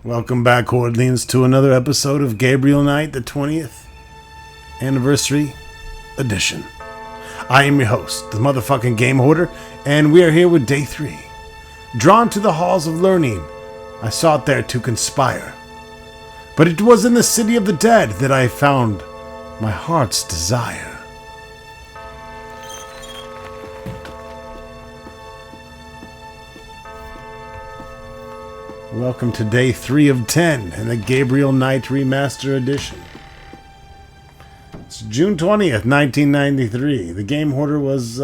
Welcome back, Hordlians, to another episode of Gabriel Knight, the 20th Anniversary Edition. I am your host, the motherfucking Game Hoarder, and we are here with Day 3. Drawn to the halls of learning, I sought there to conspire. But it was in the city of the dead that I found my heart's desire. Welcome to Day 3 of 10 in the Gabriel Knight Remaster Edition. It's June 20th, 1993. The Game Hoarder was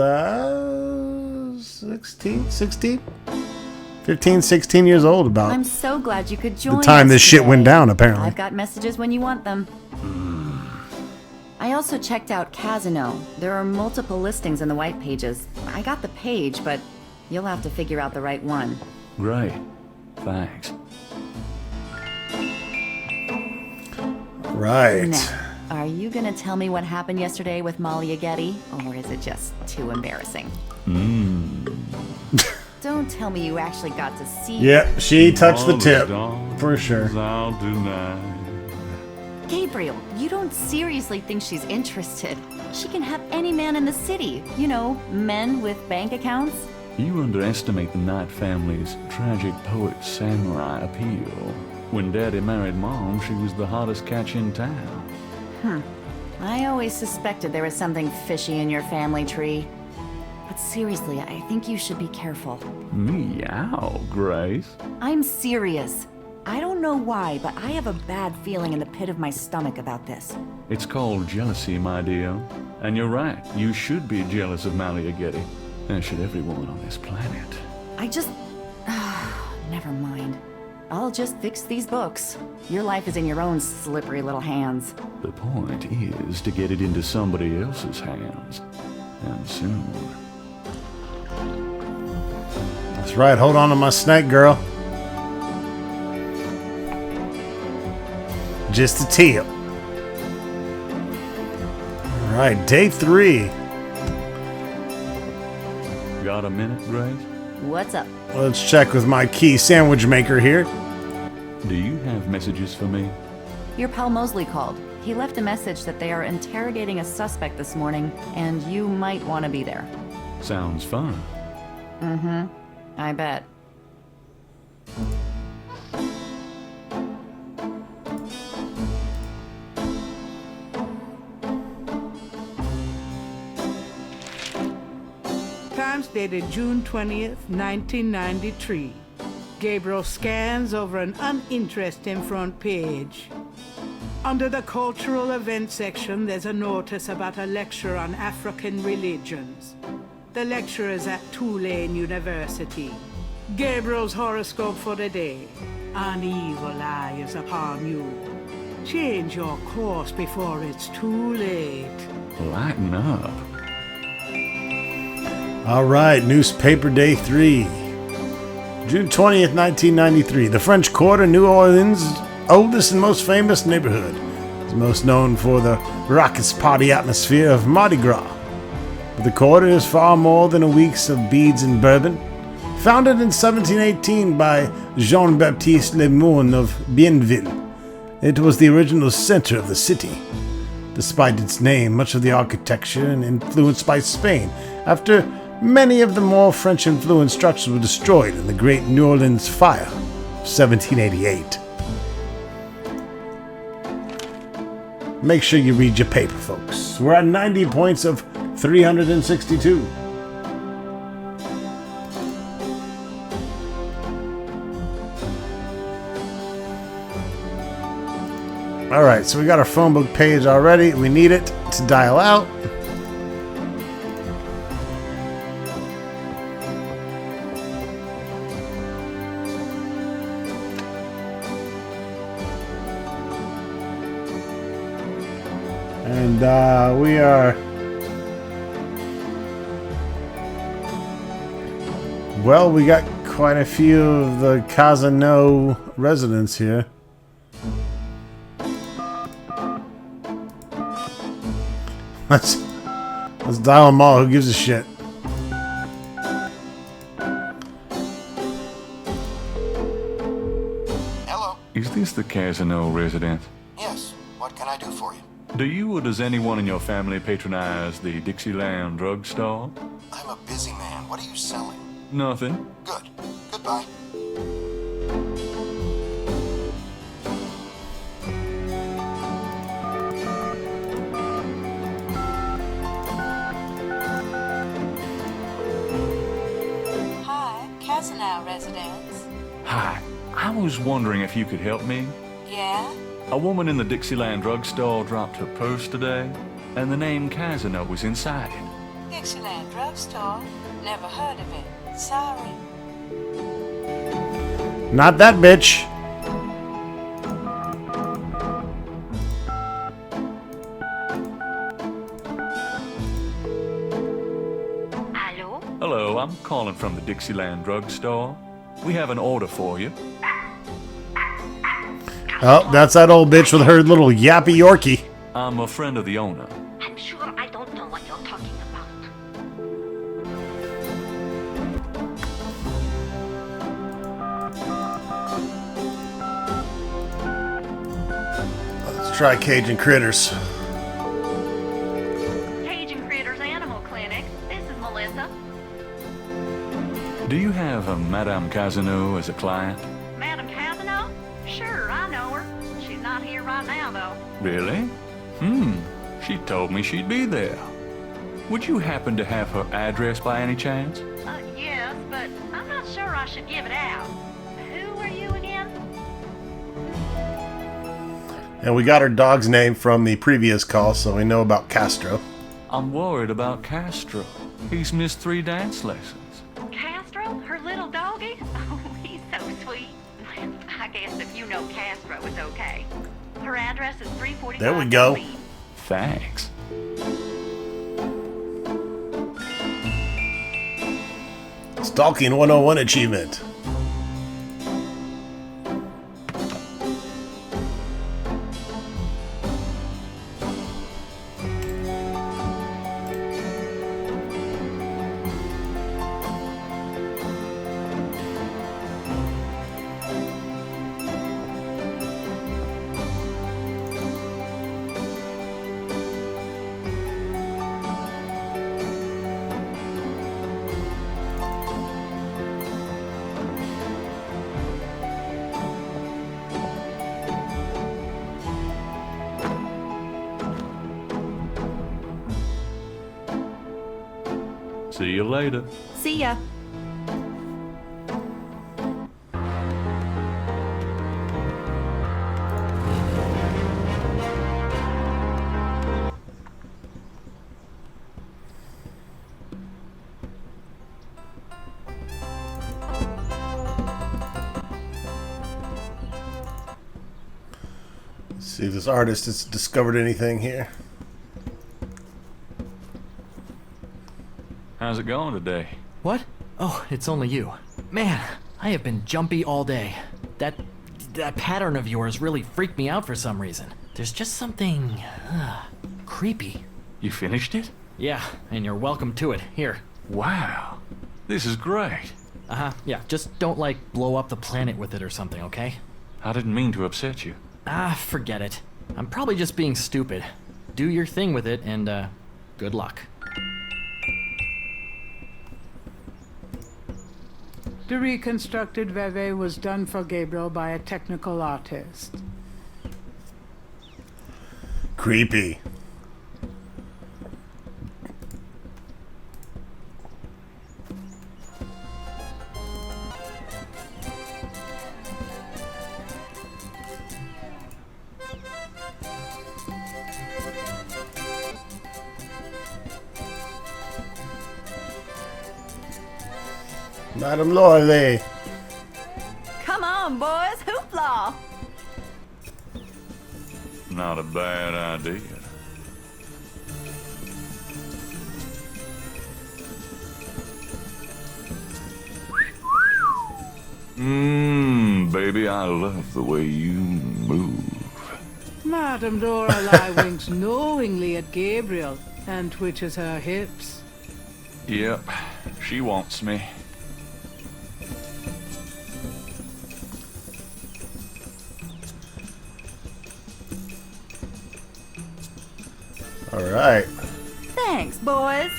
15, 16 years old about. I'm so glad you could join the time us this shit today. went down, apparently. I've got messages when you want them. I also checked out Casino. There are multiple listings in the white pages. I got the page, but you'll have to figure out the right one. Great. Thanks. Right. Now, are you gonna tell me what happened yesterday with Molly Aghetti, or is it just too embarrassing? Don't tell me you actually got to see Yep, she touched the tip. For sure. I'll deny. Gabriel, you don't seriously think she's interested. She can have any man in the city. You know, men with bank accounts. You underestimate the Knight family's tragic poet samurai appeal. When Daddy married Mom, she was the hottest catch in town. I always suspected there was something fishy in your family tree. But seriously, I think you should be careful. Meow, Grace. I'm serious. I don't know why, but I have a bad feeling in the pit of my stomach about this. It's called jealousy, my dear. And you're right, you should be jealous of Molly Aghetti. As should every woman on this planet. I just... never mind. I'll just fix these books. Your life is in your own slippery little hands. The point is to get it into somebody else's hands. And soon. That's right. Hold on to my snake, girl. Just a tip. All right, Day 3. Got a minute, Grace? What's up? Let's check with my key sandwich maker here. Do you have messages for me? Your pal Mosley called. He left a message that they are interrogating a suspect this morning, and you might want to be there. Sounds fun. I bet. Times dated June 20th, 1993. Gabriel scans over an uninteresting front page. Under the cultural events section, there's a notice about a lecture on African religions. The lecture is at Tulane University. Gabriel's horoscope for the day. An evil eye is upon you. Change your course before it's too late. Lighten up. All right, newspaper Day 3. June 20th, 1993. The French Quarter, New Orleans' oldest and most famous neighborhood. It's most known for the raucous party atmosphere of Mardi Gras. But the quarter is far more than a week's of beads and bourbon. Founded in 1718 by Jean-Baptiste Lemoyne of Bienville, it was the original center of the city. Despite its name, much of the architecture and influenced by Spain, after many of the more French-influenced structures were destroyed in the Great New Orleans Fire of 1788. Make sure you read your paper, folks. We're at 90 points of 362. Alright, so we got our phone book page already. We need it to dial out. And we are... Well, we got quite a few of the Casino residents here. Let's dial them all. Who gives a shit? Is this the Casino residence? Yes. What can I do for you? Do you or does anyone in your family patronize the Dixieland drugstore? I'm a busy man. What are you selling? Nothing. Good. Goodbye. Hi, Casino residence. Hi. I was wondering if you could help me. Yeah? A woman in the Dixieland drugstore dropped her purse today, and the name Casino was inside it. Dixieland drugstore? Never heard of it. Sorry. Not that bitch. Hello? Hello, I'm calling from the Dixieland drugstore. We have an order for you. Oh, that's that old bitch with her little yappy Yorkie. I'm a friend of the owner. I'm sure I don't know what you're talking about. Let's try Cajun Critters. Cajun Critters Animal Clinic. This is Melissa. Do you have a Madame Casino as a client? Madam Casino? Sure, I know her. She's not here right now, though. Really? She told me she'd be there. Would you happen to have her address by any chance? Yes, but I'm not sure I should give it out. Who are you again? And we got her dog's name from the previous call, so we know about Castro. I'm worried about Castro. He's missed 3 dance lessons. Castro? Her little doggy? Oh, he's so sweet. I guess if you know Castro, it's okay. Her address is 345. There we go. Lee. Thanks. Stalking 101 achievement. See you later. See ya. Let's see if this artist has discovered anything here. How's it going today? What? Oh, it's only you. Man, I have been jumpy all day. That pattern of yours really freaked me out for some reason. There's just something creepy. You finished it? Yeah, and you're welcome to it. Here. Wow. This is great. Yeah, just don't blow up the planet with it or something, okay? I didn't mean to upset you. Forget it. I'm probably just being stupid. Do your thing with it and good luck. The reconstructed Veve was done for Gabriel by a technical artist. Creepy. Madam Loyalty. Come on, boys. Hoopla. Not a bad idea. Baby, I love the way you move. Madame Lorelei winks knowingly at Gabriel and twitches her hips. Yep, she wants me. Alright. Thanks, boys.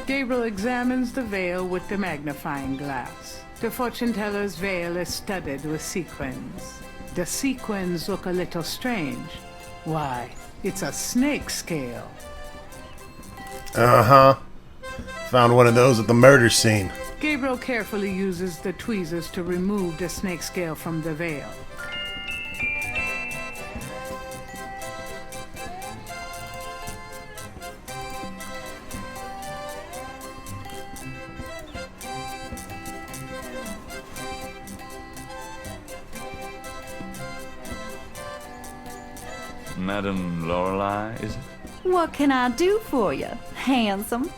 Gabriel examines the veil with the magnifying glass. The fortune teller's veil is studded with sequins. The sequins look a little strange. Why, it's a snake scale. Uh-huh. Found one of those at the murder scene. Gabriel carefully uses the tweezers to remove the snake scale from the veil. Madam Lorelei, is it? What can I do for you, handsome?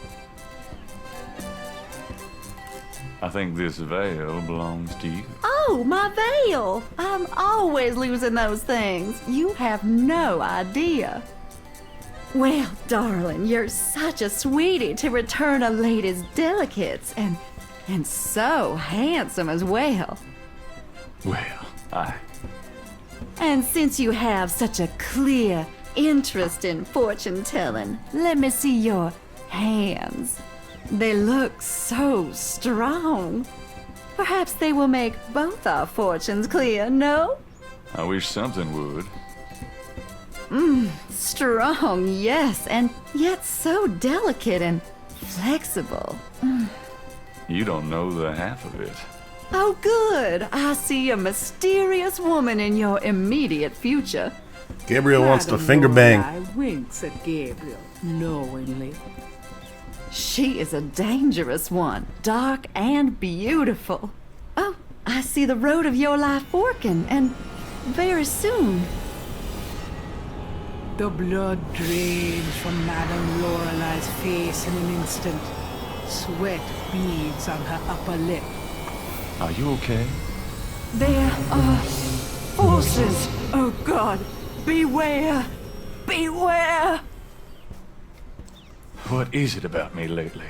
I think this veil belongs to you. Oh, my veil! I'm always losing those things. You have no idea. Well, darling, you're such a sweetie to return a lady's delicates, and so handsome as well. Well, And since you have such a clear interest in fortune telling, let me see your hands. They look so strong. Perhaps they will make both our fortunes clear, no? I wish something would. Strong, yes, and yet so delicate and flexible. You don't know the half of it. Oh, good. I see a mysterious woman in your immediate future. Gabriel wants to Madam finger bang. Lorelei winks at Gabriel knowingly. She is a dangerous one, dark and beautiful. Oh, I see the road of your life forking, and very soon. The blood drains from Madame Lorelei's face in an instant. Sweat beads on her upper lip. Are you okay? There are forces. Oh, God. Beware. Beware. What is it about me lately?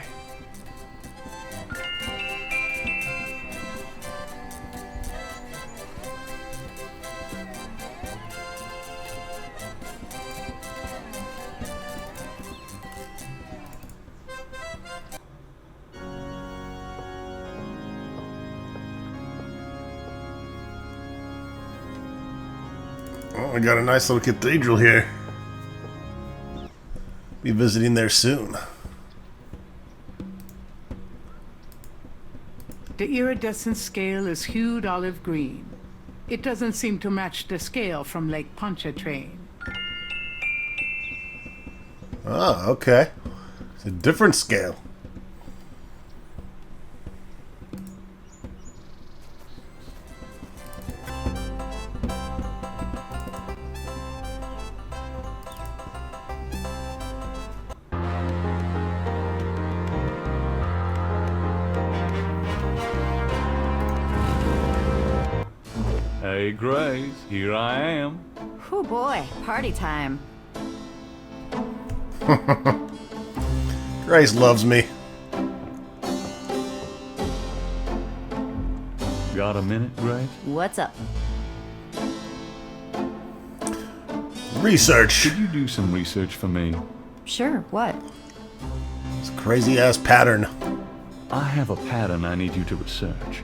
Oh, we got a nice little cathedral here. Be visiting there soon. The iridescent scale is hued olive green. It doesn't seem to match the scale from Lake Pontchartrain. Oh, okay. It's a different scale. Hey, Grace, here I am. Oh boy, party time. Grace loves me. Got a minute, Grace? What's up? Research. Could you do some research for me? Sure, what? It's a crazy ass pattern. I have a pattern I need you to research.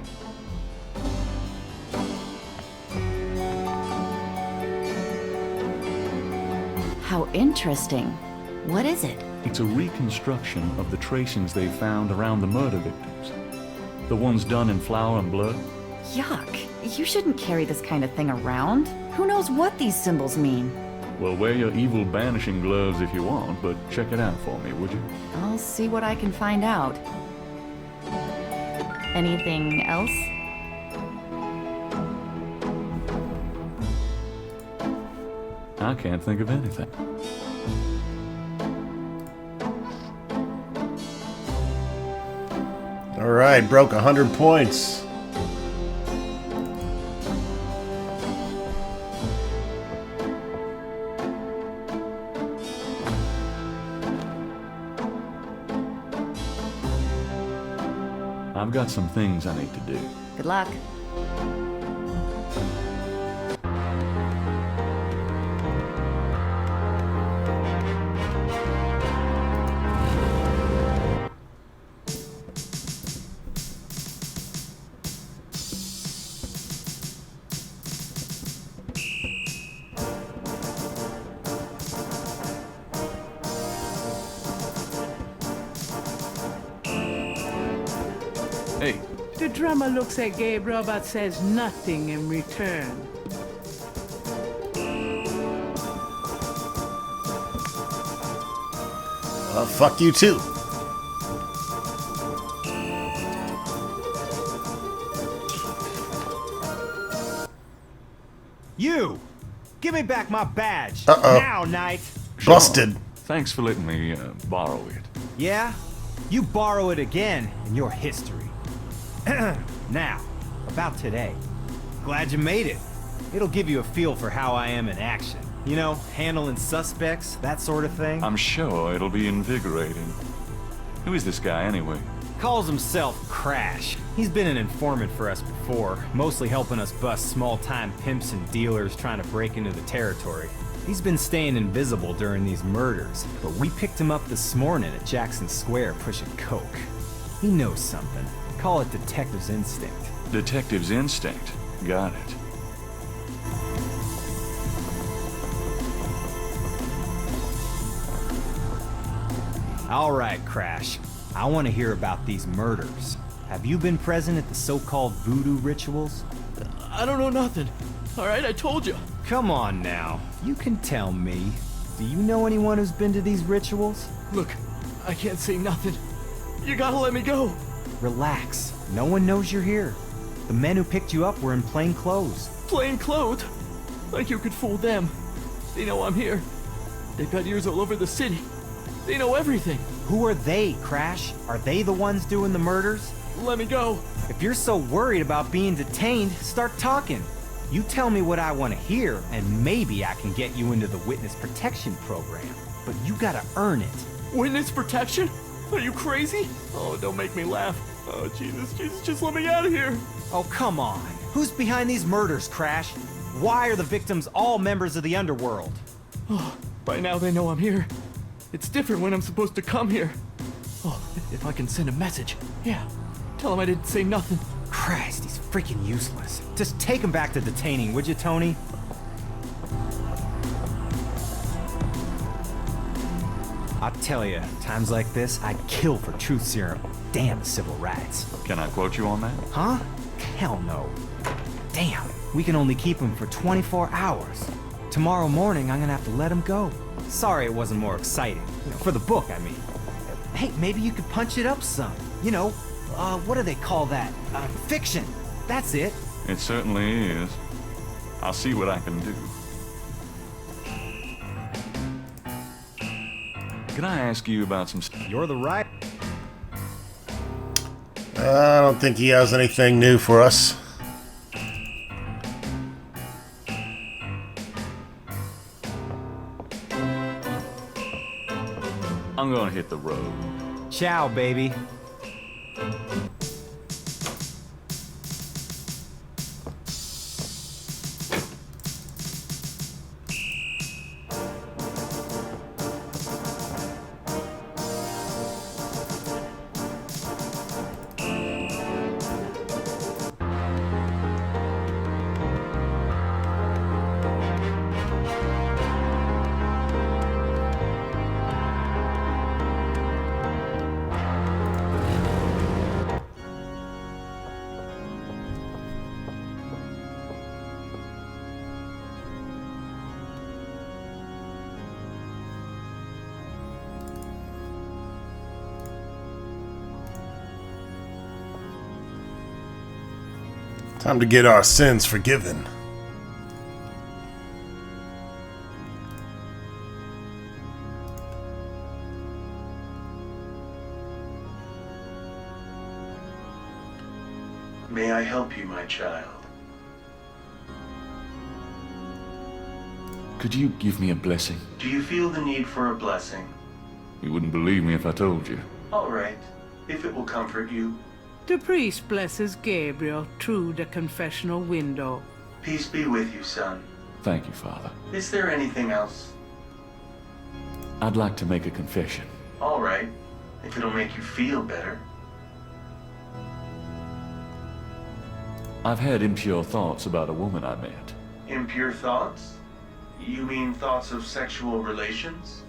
How interesting. What is it? It's a reconstruction of the tracings they found around the murder victims. The ones done in flour and blood. Yuck. You shouldn't carry this kind of thing around. Who knows what these symbols mean? Well, wear your evil banishing gloves if you want, but check it out for me, would you? I'll see what I can find out. Anything else? I can't think of anything. Alright, broke 100 points. I've got some things I need to do. Good luck. Hey, The drummer looks at Gabriel but says nothing in return. Fuck you too. You! Give me back my badge! Uh-oh. Now, Knight! Busted. thanks for letting me borrow it. Yeah? You borrow it again in your history. Now, about today. Glad you made it. It'll give you a feel for how I am in action. You know, handling suspects, that sort of thing. I'm sure it'll be invigorating. Who is this guy, anyway? Calls himself Crash. He's been an informant for us before, mostly helping us bust small-time pimps and dealers trying to break into the territory. He's been staying invisible during these murders, but we picked him up this morning at Jackson Square pushing coke. He knows something. Call it detective's instinct. Detective's instinct. Got it. All right, Crash. I want to hear about these murders. Have you been present at the so-called voodoo rituals? I don't know nothing. All right, I told you. Come on now. You can tell me. Do you know anyone who's been to these rituals? Look, I can't say nothing. You gotta let me go. Relax. No one knows you're here. The men who picked you up were in plain clothes. Plain clothes? Like you could fool them. They know I'm here. They've got ears all over the city. They know everything. Who are they, Crash? Are they the ones doing the murders? Let me go. If you're so worried about being detained, start talking. You tell me what I want to hear, and maybe I can get you into the witness protection program. But you gotta earn it. Witness protection? Are you crazy? Oh, don't make me laugh. Oh, Jesus, just let me out of here. Oh, come on. Who's behind these murders, Crash? Why are the victims all members of the underworld? Oh, by now they know I'm here. It's different when I'm supposed to come here. Oh, if I can send a message. Yeah, tell them I didn't say nothing. Christ, he's freaking useless. Just take him back to detaining, would you, Tony? I'll tell you, times like this, I'd kill for truth serum. Damn civil rights. Can I quote you on that? Huh? Hell no. Damn, we can only keep him for 24 hours. Tomorrow morning, I'm gonna have to let him go. Sorry it wasn't more exciting. You know, for the book, I mean. Hey, maybe you could punch it up some. You know, what do they call that? Fiction. That's it. It certainly is. I'll see what I can do. Can I ask you about some You're the right. I don't think he has anything new for us. I'm gonna hit the road. Ciao, baby. Time to get our sins forgiven. May I help you, my child? Could you give me a blessing? Do you feel the need for a blessing? You wouldn't believe me if I told you. All right, if it will comfort you. The priest blesses Gabriel through the confessional window. Peace be with you, son. Thank you, Father. Is there anything else? I'd like to make a confession. All right, if it'll make you feel better. I've had impure thoughts about a woman I met. Impure thoughts? You mean thoughts of sexual relations?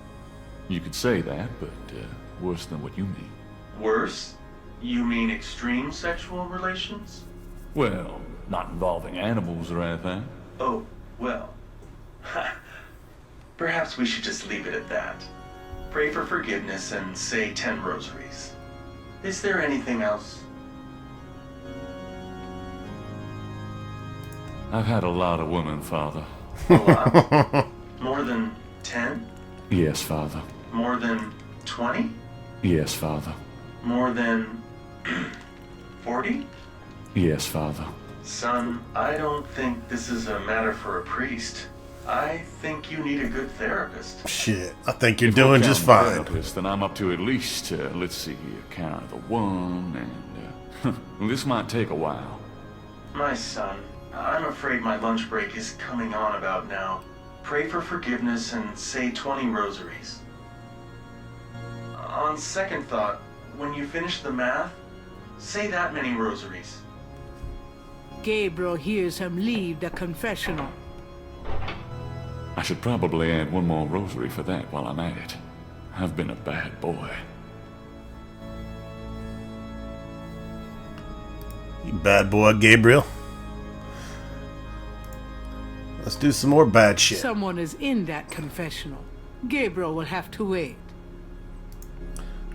You could say that, but worse than what you mean. Worse? You mean extreme sexual relations? Well, not involving animals or anything. Oh, well. Perhaps we should just leave it at that. Pray for forgiveness and say 10 rosaries. Is there anything else? I've had a lot of women, Father. A lot? More than 10? Yes, Father. More than 20? Yes, Father. More than 40? Yes, Father. Son, I don't think this is a matter for a priest. I think you need a good therapist. Shit, I think you're If we're doing just counting fine. therapists, then I'm up to at least, let's see here, count of the one, and this might take a while. My son, I'm afraid my lunch break is coming on about now. Pray for forgiveness and say 20 rosaries. On second thought, when you finish the math, say that many rosaries. Gabriel hears him leave the confessional. I should probably add one more rosary for that while I'm at it. I've been a bad boy. You bad boy, Gabriel. Let's do some more bad shit. Someone is in that confessional. Gabriel will have to wait.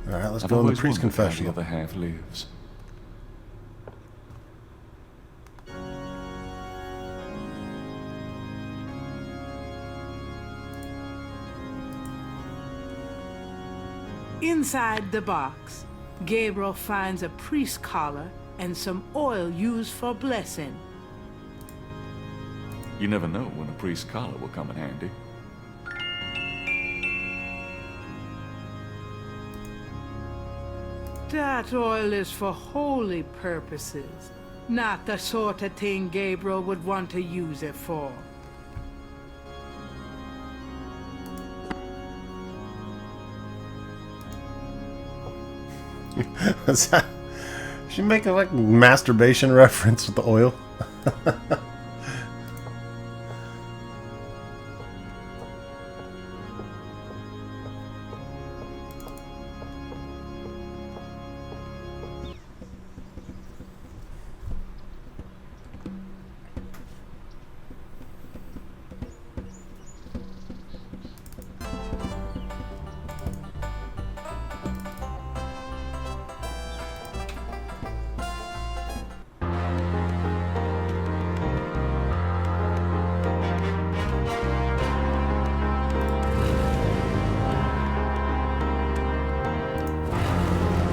All right, let's I've go in the always priest wondered how confessional. the other half lives. Inside the box, Gabriel finds a priest collar and some oil used for blessing. You never know when a priest's collar will come in handy. That oil is for holy purposes, not the sort of thing Gabriel would want to use it for. Is that, she make a like masturbation reference with the oil?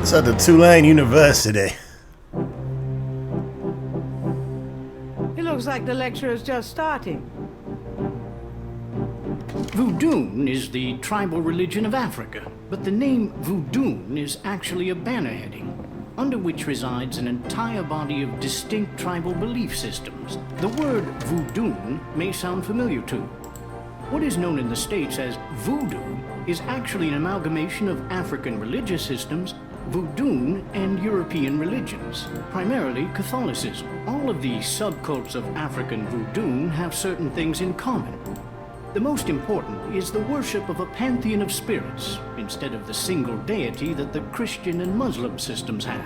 It's at the Tulane University. It looks like the lecture is just starting. Voodoo is the tribal religion of Africa, but the name Voodoo is actually a banner heading, under which resides an entire body of distinct tribal belief systems. The word Voodoo may sound familiar to you. What is known in the States as Voodoo is actually an amalgamation of African religious systems, Voodoo, and European religions, primarily Catholicism. All of the subcults of African Voodoo have certain things in common. The most important is the worship of a pantheon of spirits, instead of the single deity that the Christian and Muslim systems have.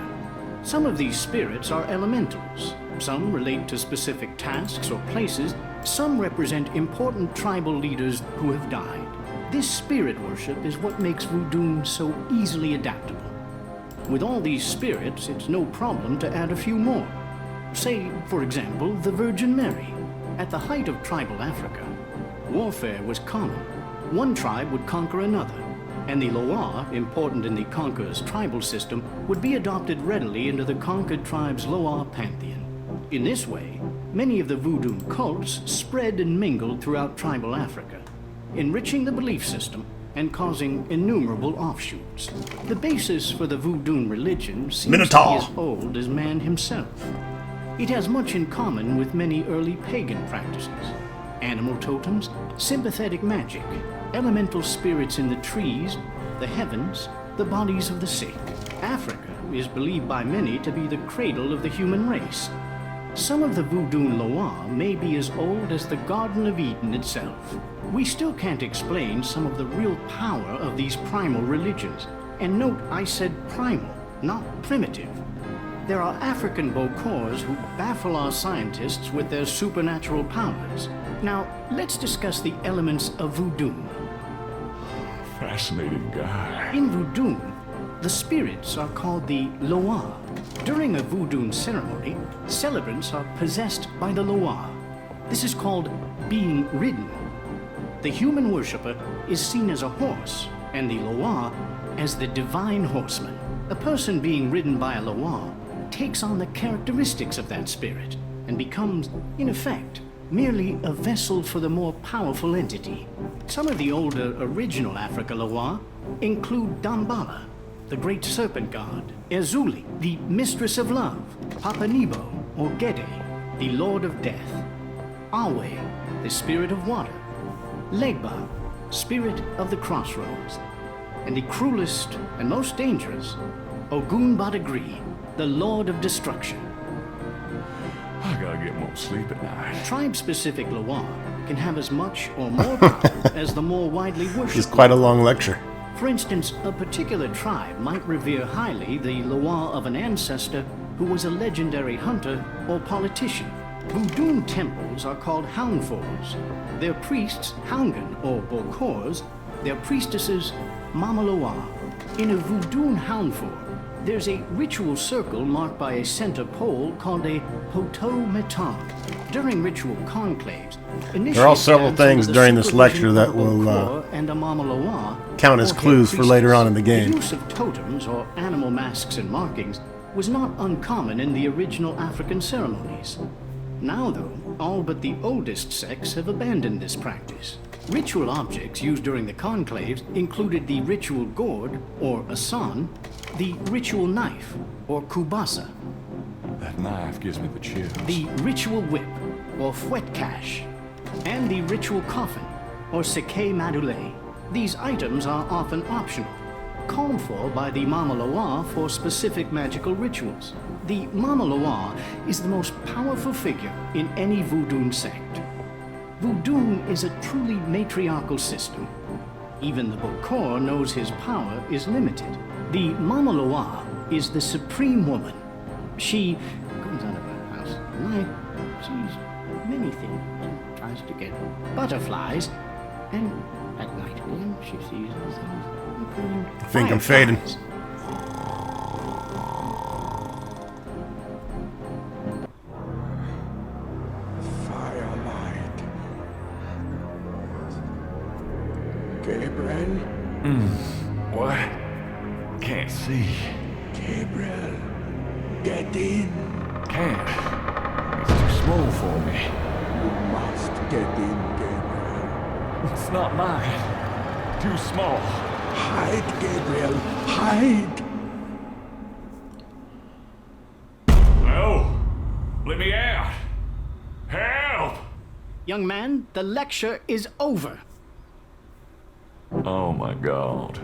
Some of these spirits are elementals, some relate to specific tasks or places, some represent important tribal leaders who have died. This spirit worship is what makes Voodoo so easily adaptable. With all these spirits, it's no problem to add a few more. Say, for example, the Virgin Mary. At the height of tribal Africa, warfare was common. One tribe would conquer another, and the Loa, important in the conqueror's tribal system, would be adopted readily into the conquered tribe's Loa pantheon. In this way, many of the Voodoo cults spread and mingled throughout tribal Africa, enriching the belief system and causing innumerable offshoots. The basis for the Voodoo religion seems Minotaur. to be as old as man himself. It has much in common with many early pagan practices. Animal totems, sympathetic magic, elemental spirits in the trees, the heavens, the bodies of the sick. Africa is believed by many to be the cradle of the human race. Some of the Voodoo Loa may be as old as the Garden of Eden itself. We still can't explain some of the real power of these primal religions. And note, I said primal, not primitive. There are African Bokors who baffle our scientists with their supernatural powers. Now, let's discuss the elements of Voodoo. Fascinating guy. In Voodoo, the spirits are called the Loa. During a Voodoo ceremony, celebrants are possessed by the Loa. This is called being ridden. The human worshipper is seen as a horse, and the Loa as the divine horseman. A person being ridden by a Loa takes on the characteristics of that spirit and becomes, in effect, merely a vessel for the more powerful entity. Some of the older original Africa Loa include Dambala, the great serpent god, Ezuli, the mistress of love, Papa Nebo, or Gede, the lord of death, Awe, the spirit of water, Legba, spirit of the crossroads, and the cruelest and most dangerous, Ogun Badagri, the lord of destruction. I gotta get more sleep at night. Tribe-specific Loa can have as much or more power as the more widely worshipped. It's quite a long lecture. For instance, a particular tribe might revere highly the Loa of an ancestor who was a legendary hunter or politician. Voodoo temples are called houndfors. Their priests, Houngan or Bokors, their priestesses, Mama Loa. In a Voodoo houndfor, there's a ritual circle marked by a center pole called a poto meton. During ritual conclaves, there are several things during this lecture that will and a Mama Loa count as clues for later on in the game. The use of totems or animal masks and markings was not uncommon in the original African ceremonies. Now, though, all but the oldest sects have abandoned this practice. Ritual objects used during the conclaves included the ritual gourd, or asan, the ritual knife, or kubasa, That knife gives me the chills. the ritual whip, or fouetcache, and the ritual coffin, or seke madule. These items are often optional, called for by the Mama Loa for specific magical rituals. The Mama Loa is the most powerful figure in any Voodoo sect. Voodoo is a truly matriarchal system. Even the Bokor knows his power is limited. The Mama Loa is the supreme woman. She comes out of her house at night, sees many things, and tries to get butterflies, and at night again she sees the things, including I think I'm fading. fireflies. Firelight. Gabriel? What? Can't see. Gabriel, get in. Can't. It's too small for me. You must get in, Gabriel. It's not mine. Too small. Hide, Gabriel, hide. No! Let me out! Help! Young man, the lecture is over. Oh my god.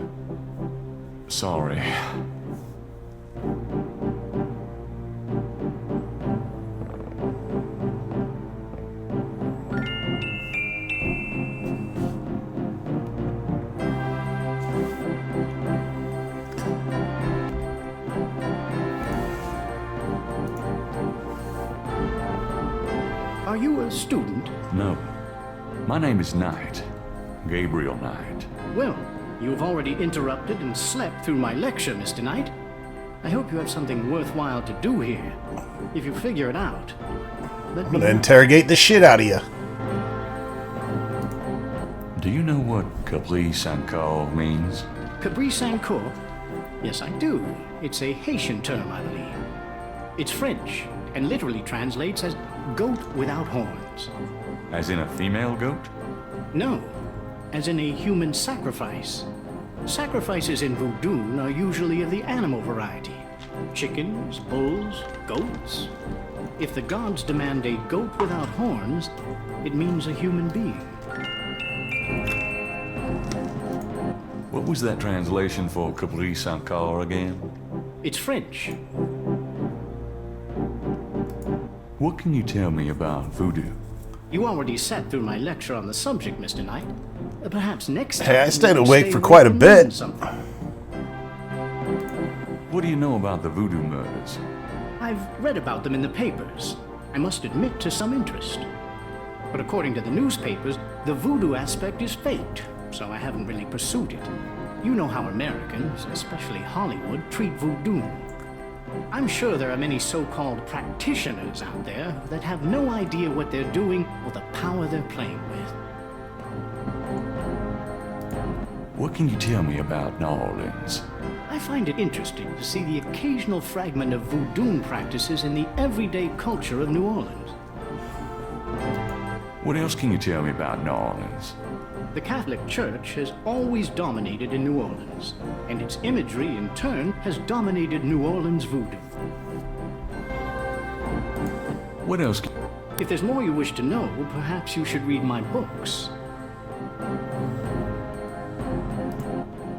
Sorry. Are you a student? No. My name is Knight. Gabriel Knight. Well, you've already interrupted and slept through my lecture, Mr. Knight. I hope you have something worthwhile to do here. If you figure it out, let I'm me gonna know. interrogate the shit out of you. Do you know what Capri Sanko means? Capri Sancour? Yes, I do. It's a Haitian term, I believe. It's French, and literally translates as goat without horns. As in a female goat? No, as in a human sacrifice. Sacrifices in Voodoo are usually of the animal variety. Chickens, bulls, goats. If the gods demand a goat without horns, it means a human being. What was that translation for Caprice encore again? It's French. What can you tell me about voodoo? You already sat through my lecture on the subject, Mr. Knight. Perhaps next time... Hey, I stayed you awake stay for quite a and bit. learn something. What do you know about the voodoo murders? I've read about them in the papers. I must admit to some interest. But according to the newspapers, the voodoo aspect is faked, so I haven't really pursued it. You know how Americans, especially Hollywood, treat voodoo. I'm sure there are many so-called practitioners out there that have no idea what they're doing or the power they're playing with. What can you tell me about New Orleans? I find it interesting to see the occasional fragment of voodoo practices in the everyday culture of New Orleans. What else can you tell me about New Orleans? The Catholic Church has always dominated in New Orleans, and its imagery, in turn, has dominated New Orleans voodoo. What else? If there's more you wish to know, perhaps you should read my books.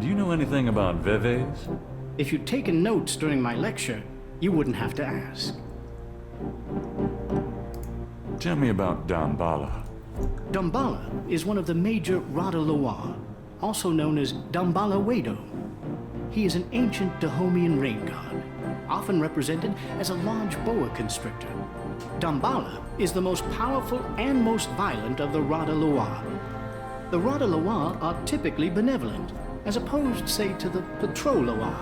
Do you know anything about Veves? If you'd taken notes during my lecture, you wouldn't have to ask. Tell me about Damballa. Damballa is one of the major Rada Loa, also known as Damballa Wedo. He is an ancient Dahomian rain god, often represented as a large boa constrictor. Damballa is the most powerful and most violent of the Rada Loa. The Rada Loa are typically benevolent, as opposed, say, to the Patro Loa.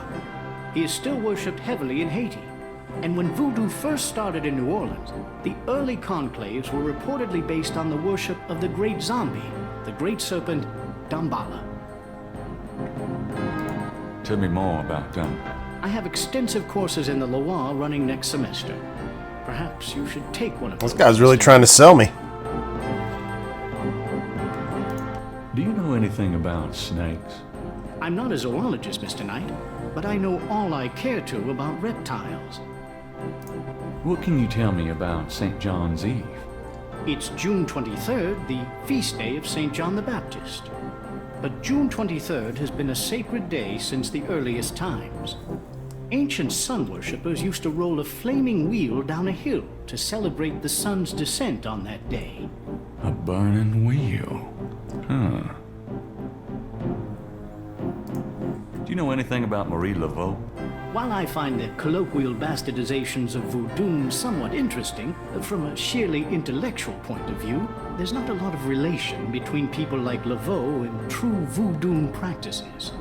He is still worshipped heavily in Haiti. And when voodoo first started in New Orleans, the early conclaves were reportedly based on the worship of the great zombie, the great serpent, Damballa. Tell me more about them. I have extensive courses in the Loire running next semester. Perhaps you should take one of those. This guy's really trying to sell me. Do you know anything about snakes? I'm not a zoologist, Mr. Knight, but I know all I care to about reptiles. What can you tell me about St. John's Eve? It's June 23rd, the feast day of St. John the Baptist. But June 23rd has been a sacred day since the earliest times. Ancient sun worshippers used to roll a flaming wheel down a hill to celebrate the sun's descent on that day. A burning wheel. Huh. Do you know anything about Marie Laveau? While I find the colloquial bastardizations of voodoo somewhat interesting, from a sheerly intellectual point of view, there's not a lot of relation between people like Laveau and true voodoo practices.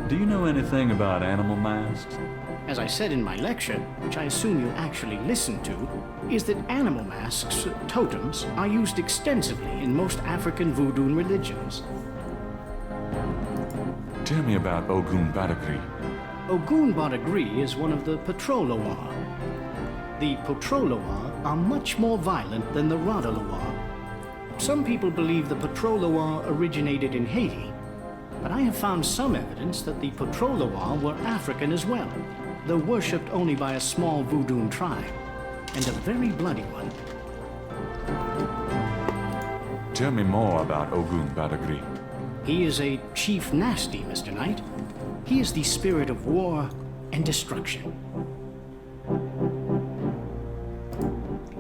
Do you know anything about animal masks? As I said in my lecture, which I assume you actually listened to, is that animal masks, totems, are used extensively in most African voodoo religions. Tell me about Ogun Badagry. Ogun Badagry is one of the Patroloa. The Patroloa are much more violent than the Radaloa. Some people believe the Patroloa originated in Haiti, but I have found some evidence that the Patroloa were African as well, though worshipped only by a small voodoo tribe, and a very bloody one. Tell me more about Ogun Badagry. He is a chief nasty, Mr. Knight. He is the spirit of war and destruction.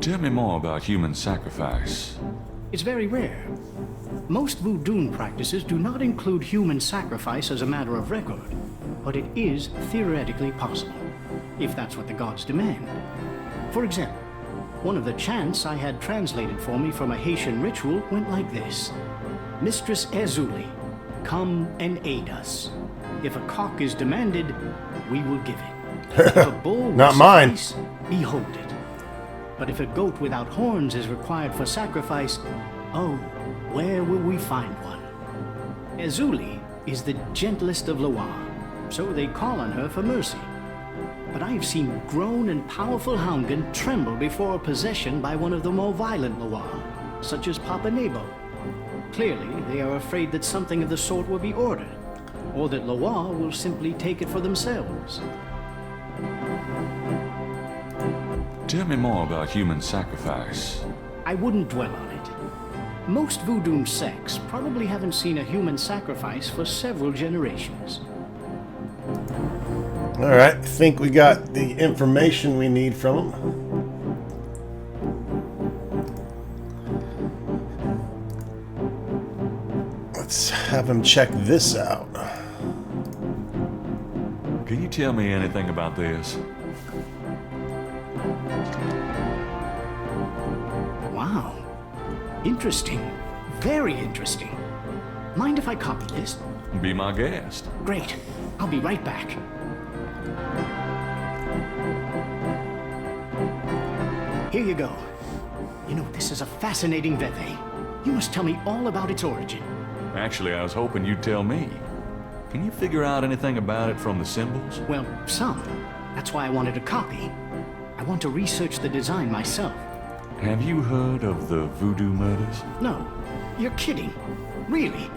Tell me more about human sacrifice. It's very rare. Most voodoo practices do not include human sacrifice as a matter of record, but it is theoretically possible, if that's what the gods demand. For example, one of the chants I had translated for me from a Haitian ritual went like this. Mistress Ezuli, come and aid us. If a cock is demanded, we will give it. If a bull Not mine. suffice, behold it. But if a goat without horns is required for sacrifice, oh, where will we find one? Ezuli is the gentlest of Loire, so they call on her for mercy. But I have seen grown and powerful Houngan tremble before possession by one of the more violent Loire, such as Papa Nebo. Clearly, they are afraid that something of the sort will be ordered, or that Loire will simply take it for themselves. Tell me more about human sacrifice. I wouldn't dwell on it. Most Voodoo sects probably haven't seen a human sacrifice for several generations. Alright, I think we got the information we need from him. Let's have him check this out. Can you tell me anything about this? Wow. Interesting. Very interesting. Mind if I copy this? Be my guest. Great. I'll be right back. Here you go. You know, this is a fascinating veve. You must tell me all about its origin. Actually, I was hoping you'd tell me. Can you figure out anything about it from the symbols? Well, some. That's why I wanted a copy. I want to research the design myself. Have you heard of the Voodoo murders? No. You're kidding. Really?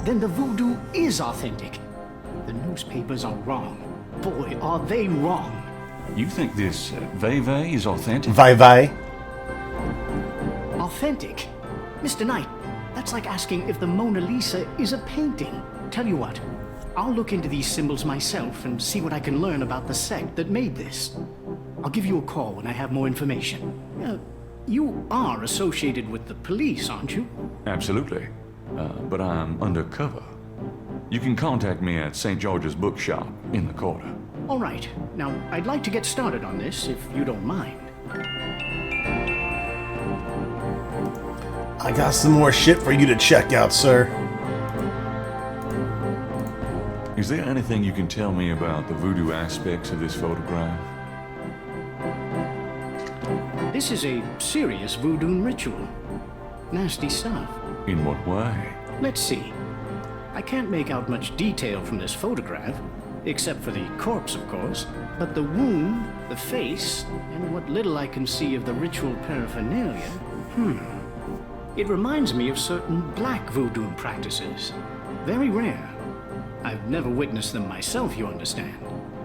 Then the Voodoo is authentic. The newspapers are wrong. Boy, are they wrong. You think this veve is authentic? Vai. Authentic? Mr. Knight, that's like asking if the Mona Lisa is a painting. Tell you what, I'll look into these symbols myself and see what I can learn about the sect that made this. I'll give you a call when I have more information. You are associated with the police, aren't you? Absolutely. But I'm undercover. You can contact me at St. George's Bookshop in the quarter. All right. Now, I'd like to get started on this, if you don't mind. I got some more shit for you to check out, sir. Is there anything you can tell me about the voodoo aspects of this photograph? This is a serious voodoo ritual. Nasty stuff. In what way? Let's see. I can't make out much detail from this photograph, except for the corpse, of course. But the wound, the face, and what little I can see of the ritual paraphernalia, it reminds me of certain black voodoo practices. Very rare. I've never witnessed them myself, you understand.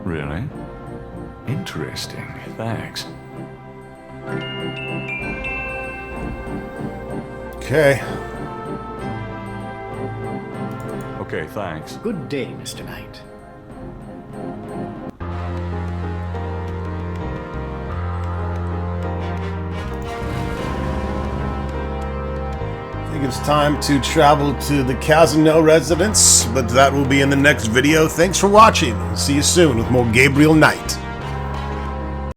Really? Interesting. Thanks. Okay. Okay, thanks. Good day, Mr. Knight. I think it's time to travel to the Casino residence, but that will be in the next video. Thanks for watching. See you soon with more Gabriel Knight.